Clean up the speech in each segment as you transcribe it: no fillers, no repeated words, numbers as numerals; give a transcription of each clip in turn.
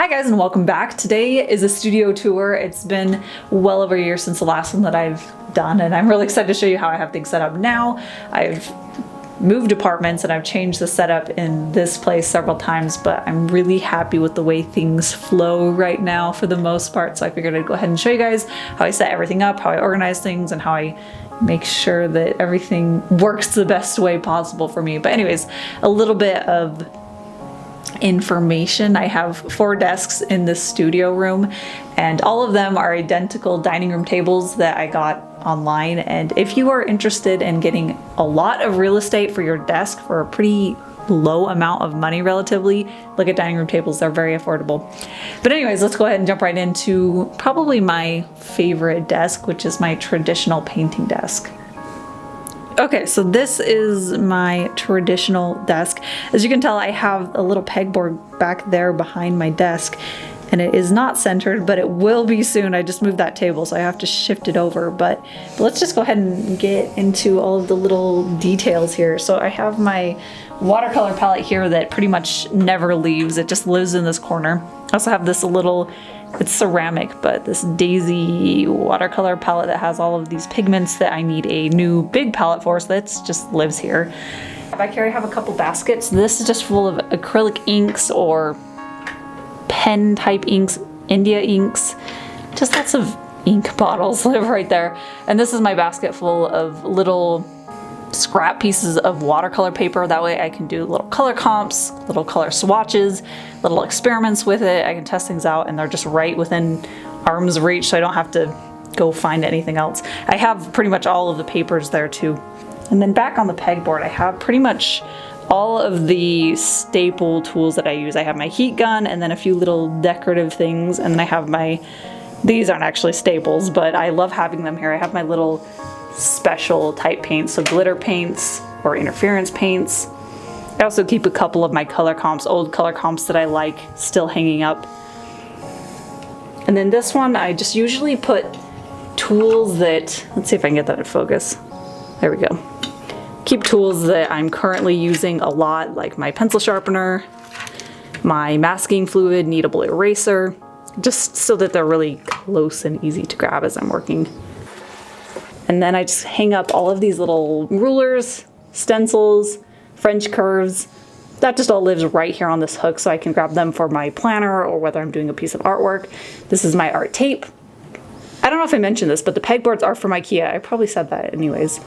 Hi guys and welcome back. Today is a studio tour. It's been well over a year since the last one that I've done and I'm really excited to show you how I have things set up now. I've moved apartments and I've changed the setup in this place several times, but I'm really happy with the way things flow right now for the most part. So I figured I'd go ahead and show you guys how I set everything up, how I organize things, and how I make sure that everything works the best way possible for me. But anyways, a little bit of information. I have 4 desks in this studio room and all of them are identical dining room tables that I got online. And if you are interested in getting a lot of real estate for your desk for a pretty low amount of money relatively, look at dining room tables. They're very affordable. But anyways, let's go ahead and jump right into probably my favorite desk, which is my traditional painting desk. Okay, so this is my traditional desk. As you can tell, I have a little pegboard back there behind my desk and it is not centered, but it will be soon. I just moved that table, so I have to shift it over. But let's just go ahead and get into all of the little details here. So I have my watercolor palette here that pretty much never leaves. It just lives in this corner. I also have this little, it's ceramic, but this daisy watercolor palette that has all of these pigments that I need a new big palette for, so that just lives here. Back here I have a couple baskets. This is just full of acrylic inks or pen type inks, India inks, just lots of ink bottles live right there. And this is my basket full of little scrap pieces of watercolor paper. That way I can do little color comps, little color swatches, little experiments with it. I can test things out and they're just right within arm's reach, so I don't have to go find anything else. I have pretty much all of the papers there too. And then back on the pegboard I have pretty much all of the staple tools that I use. I have my heat gun and then a few little decorative things, and then I have my, these aren't actually staples, but I love having them here. I have my little special type paints, so glitter paints or interference paints. I also keep a couple of my color comps, old color comps that I like, still hanging up. And then this one, I just usually put tools that, let's see if I can get that in focus. There we go. Keep tools that I'm currently using a lot, like my pencil sharpener, my masking fluid, kneadable eraser, just so that they're really close and easy to grab as I'm working. And then I just hang up all of these little rulers, stencils, French curves. That just all lives right here on this hook, so I can grab them for my planner or whether I'm doing a piece of artwork. This is my art tape. I don't know if I mentioned this, but the pegboards are from IKEA. I probably said that anyways.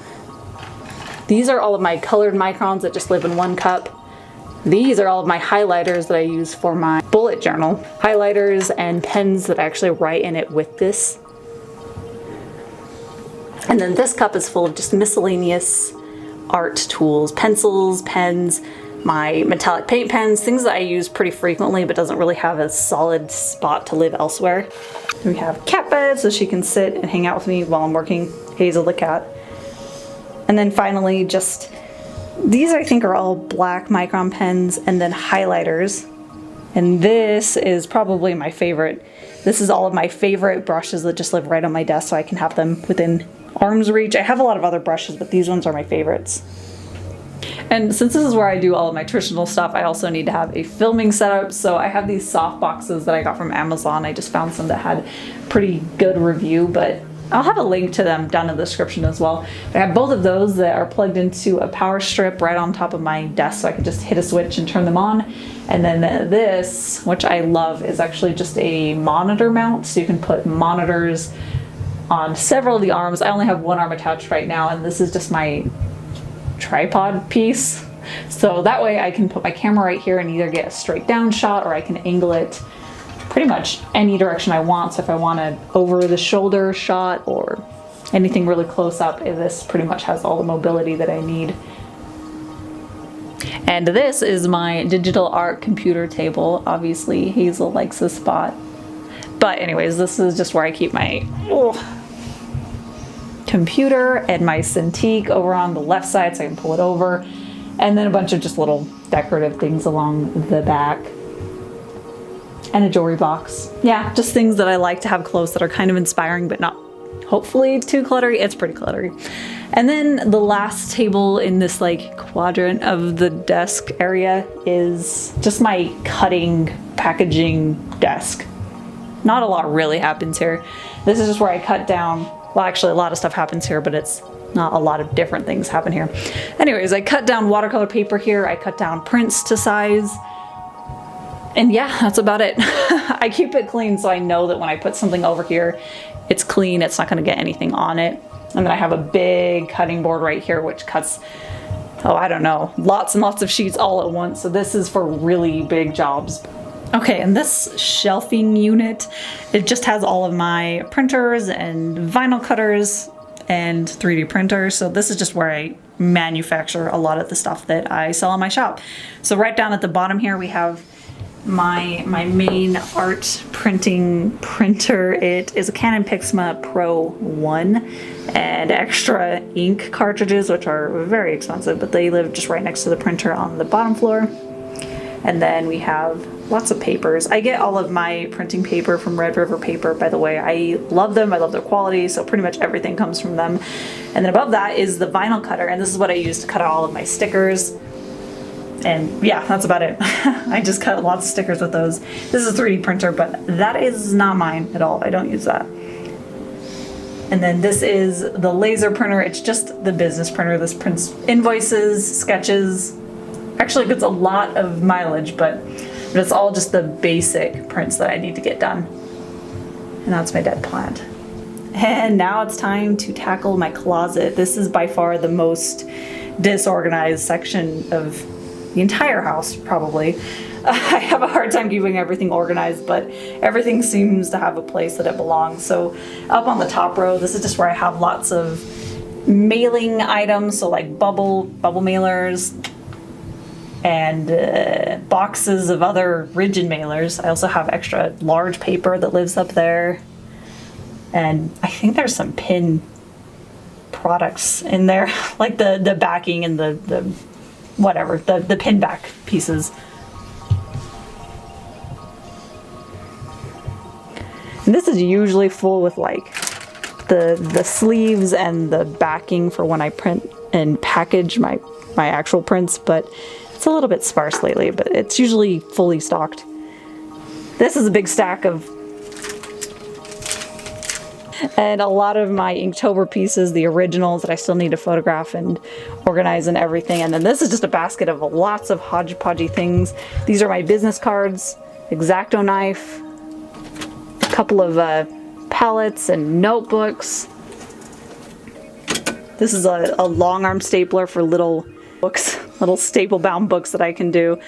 These are all of my colored microns that just live in one cup. These are all of my highlighters that I use for my bullet journal. Highlighters and pens that I actually write in it with this. And then this cup is full of just miscellaneous art tools, pencils, pens, my metallic paint pens, things that I use pretty frequently but doesn't really have a solid spot to live elsewhere. We have cat bed so she can sit and hang out with me while I'm working, Hazel the cat. And then finally just, these I think are all black micron pens and then highlighters. And this is probably my favorite. This is all of my favorite brushes that just live right on my desk so I can have them within arm's reach. I have a lot of other brushes, but these ones are my favorites. And since this is where I do all of my traditional stuff, I also need to have a filming setup. So I have these soft boxes that I got from Amazon. I just found some that had pretty good review, but I'll have a link to them down in the description as well. I have both of those that are plugged into a power strip right on top of my desk, so I can just hit a switch and turn them on. And then this, which I love, is actually just a monitor mount, so you can put monitors on several of the arms. I only have one arm attached right now, and this is just my tripod piece. So that way I can put my camera right here and either get a straight down shot or I can angle it pretty much any direction I want. So if I want an over the shoulder shot or anything really close up, this pretty much has all the mobility that I need. And this is my digital art computer table. Obviously Hazel likes this spot. But anyways, this is just where I keep my computer and my Cintiq over on the left side so I can pull it over. And then a bunch of just little decorative things along the back. And a jewelry box. Yeah, just things that I like to have close that are kind of inspiring but not hopefully too cluttery. It's pretty cluttery. And then the last table in this like quadrant of the desk area is just my cutting packaging desk. Not a lot really happens here. This is just where I cut down, well actually a lot of stuff happens here, but it's not a lot of different things happen here. Anyways, I cut down watercolor paper here, I cut down prints to size, and yeah, that's about it. I keep it clean so I know that when I put something over here, it's clean, it's not gonna get anything on it. And then I have a big cutting board right here which cuts, oh I don't know, lots and lots of sheets all at once, so this is for really big jobs. Okay, and this shelving unit, it just has all of my printers and vinyl cutters and 3D printers. So this is just where I manufacture a lot of the stuff that I sell in my shop. So right down at the bottom here we have my main art printing printer. It is a Canon Pixma Pro 1 and extra ink cartridges, which are very expensive, but they live just right next to the printer on the bottom floor. And then we have lots of papers. I get all of my printing paper from Red River Paper, by the way. I love them, I love their quality, so pretty much everything comes from them. And then above that is the vinyl cutter, and this is what I use to cut out all of my stickers. And yeah, that's about it. I just cut lots of stickers with those. This is a 3D printer, but that is not mine at all. I don't use that. And then this is the laser printer. It's just the business printer. This prints invoices, sketches. Actually gets a lot of mileage, but it's all just the basic prints that I need to get done. And that's my dead plant. And now it's time to tackle my closet. This is by far the most disorganized section of the entire house, probably. I have a hard time keeping everything organized, but everything seems to have a place that it belongs. So up on the top row, this is just where I have lots of mailing items, so like bubble mailers, and boxes of other rigid mailers. I also have extra large paper that lives up there. And I think there's some pin products in there, like the backing and the whatever, the pin back pieces. And this is usually full with like the sleeves and the backing for when I print and package my actual prints, but it's a little bit sparse lately, but it's usually fully stocked. This is a big stack of, and a lot of my Inktober pieces, the originals that I still need to photograph and organize and everything. And then this is just a basket of lots of hodgepodgey things. These are my business cards, X-Acto knife, a couple of palettes and notebooks. This is a long arm stapler for little books, little staple bound books that I can do.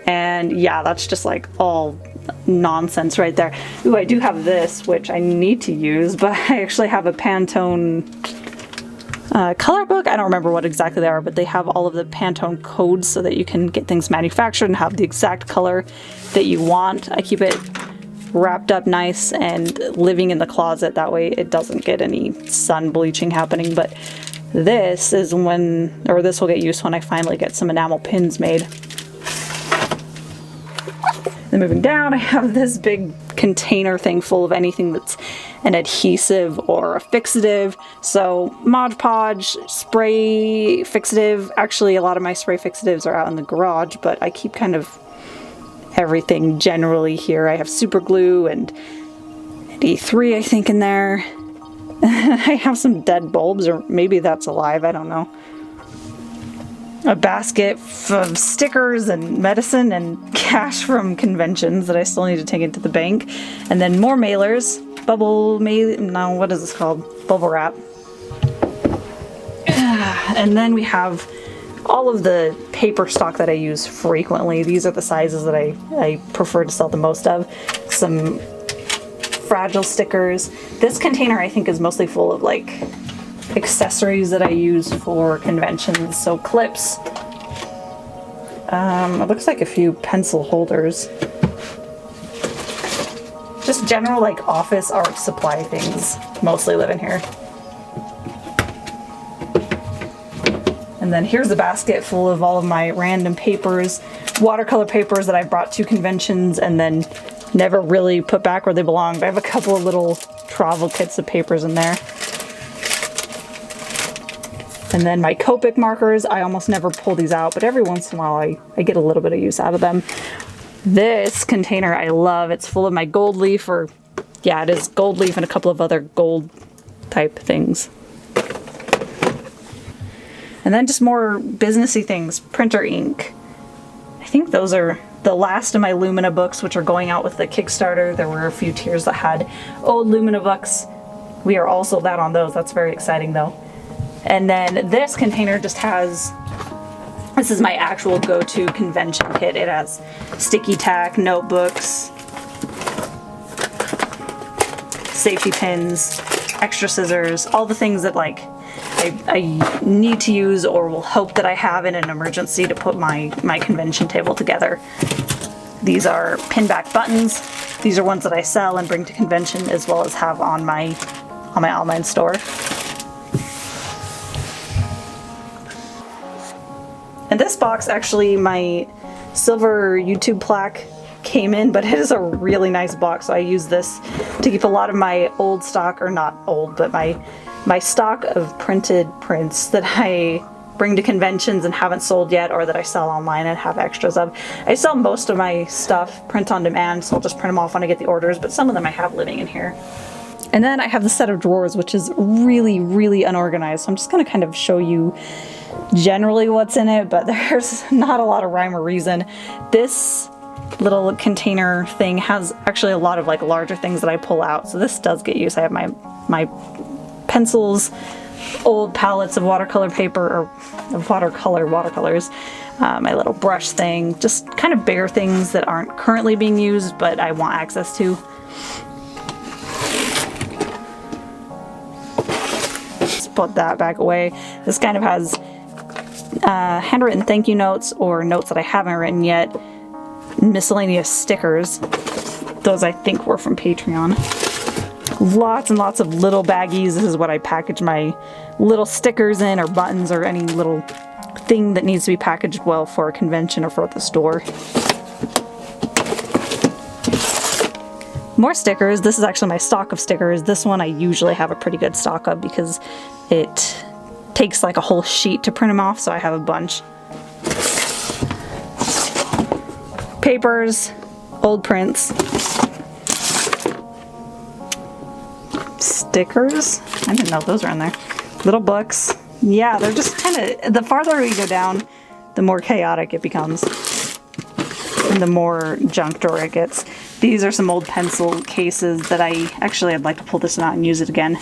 And yeah, that's just like all nonsense right there. Ooh, I do have this, which I need to use, but I actually have a Pantone color book. I don't remember what exactly they are, but they have all of the Pantone codes so that you can get things manufactured and have the exact color that you want. I keep it wrapped up nice and living in the closet, that way it doesn't get any sun bleaching happening. But this is when, or this will get used when I finally get some enamel pins made. Then moving down, I have this big container thing full of anything that's an adhesive or a fixative. So Mod Podge, spray fixative. Actually, a lot of my spray fixatives are out in the garage, but I keep kind of everything generally here. I have super glue and E3, I think, in there. I have some dead bulbs, or maybe that's alive, I don't know. A basket of stickers and medicine and cash from conventions that I still need to take into the bank. And then more mailers. What is this called? Bubble wrap. And then we have all of the paper stock that I use frequently. These are the sizes that I prefer to sell the most of. Some fragile stickers. This container I think is mostly full of like accessories that I use for conventions. So clips. It looks like a few pencil holders. Just general like office art supply things mostly live in here. And then here's a basket full of all of my random papers, watercolor papers that I brought to conventions and then never really put back where they belong. But I have a couple of little travel kits of papers in there. And then my Copic markers, I almost never pull these out, but every once in a while I get a little bit of use out of them. This container I love. It's full of my gold leaf, or yeah, it is gold leaf and a couple of other gold type things. And then just more businessy things, printer ink. I think those are the last of my Lumina books, which are going out with the Kickstarter. There were a few tiers that had old Lumina books. We are all sold out on those. That's very exciting though. And then this container just has, this is my actual go-to convention kit. It has sticky tack, notebooks, safety pins, extra scissors, all the things that like I need to use or will hope that I have in an emergency to put my convention table together. These are pin back buttons. These are ones that I sell and bring to convention, as well as have on my online store. And this box, actually, my silver YouTube plaque came in, but it is a really nice box. So I use this to keep a lot of my old stock, or not old, but my stock of printed prints that I bring to conventions and haven't sold yet, or that I sell online and have extras of. I sell most of my stuff print on demand, so I'll just print them off when I get the orders, but some of them I have living in here. And then I have the set of drawers, which is really, really unorganized. So I'm just gonna kind of show you generally what's in it, but there's not a lot of rhyme or reason. This little container thing has actually a lot of like larger things that I pull out, so this does get used. I have my pencils, old palettes of watercolor paper, or of watercolors, my little brush thing, just kind of bigger things that aren't currently being used but I want access to. Just put that back away. This kind of has handwritten thank you notes, or notes that I haven't written yet, miscellaneous stickers. Those I think were from Patreon. Lots and lots of little baggies. This is what I package my little stickers in, or buttons, or any little thing that needs to be packaged well for a convention or for the store. More stickers. This is actually my stock of stickers. This one I usually have a pretty good stock of because it takes like a whole sheet to print them off, so I have a bunch. Papers, old prints, stickers. I didn't know those were in there. Little books. Yeah, they're just kind of, the farther we go down, the more chaotic it becomes, and the more junk drawer it gets. These are some old pencil cases that I'd like to pull this out and use it again.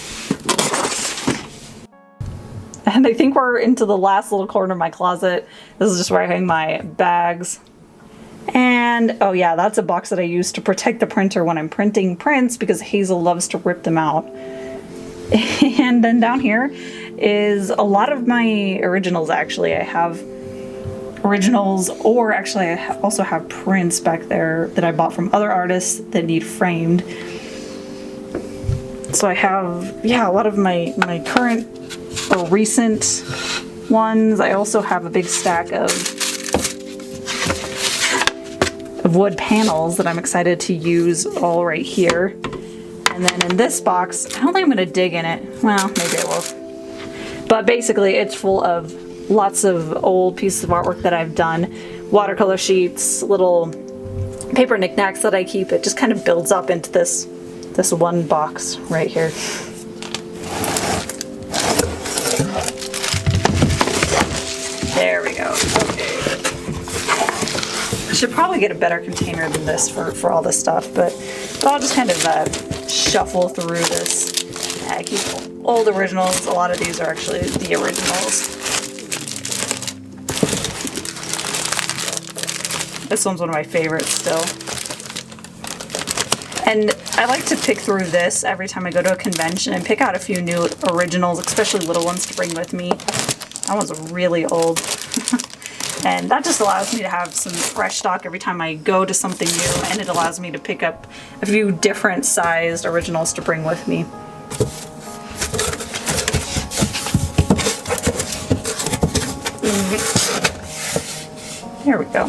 And I think we're into the last little corner of my closet. This is just where I hang my bags. And, oh yeah, that's a box that I use to protect the printer when I'm printing prints, because Hazel loves to rip them out. And then down here is a lot of my originals, actually. I have originals, or actually I also have prints back there that I bought from other artists that need framed. So I have, yeah, a lot of my current or recent ones. I also have a big stack of wood panels that I'm excited to use all right here. And then in this box, I don't think I'm gonna dig in it. Well, maybe I will. But basically it's full of lots of old pieces of artwork that I've done, watercolor sheets, little paper knickknacks that I keep. It just kind of builds up into this one box right here. There we go. Okay. I should probably get a better container than this for all this stuff, but I'll just kind of shuffle through this. I keep old originals. A lot of these are actually the originals. This one's one of my favorites still. And I like to pick through this every time I go to a convention and pick out a few new originals, especially little ones, to bring with me. That one's really old. And that just allows me to have some fresh stock every time I go to something new, and it allows me to pick up a few different sized originals to bring with me. There we go.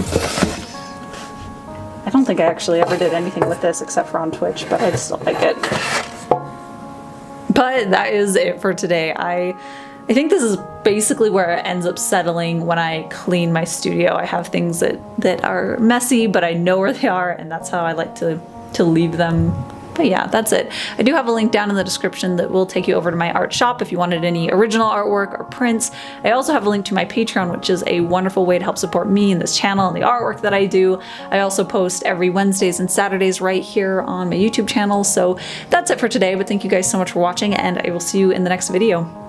I don't think I actually ever did anything with this except for on Twitch, but I still like it. But that is it for today. I I think this is basically where it ends up settling when I clean my studio. I have things that are messy, but I know where they are, and that's how I like to leave them. But yeah, that's it. I do have a link down in the description that will take you over to my art shop if you wanted any original artwork or prints. I also have a link to my Patreon, which is a wonderful way to help support me and this channel and the artwork that I do. I also post every Wednesdays and Saturdays right here on my YouTube channel. So that's it for today, but thank you guys so much for watching, and I will see you in the next video.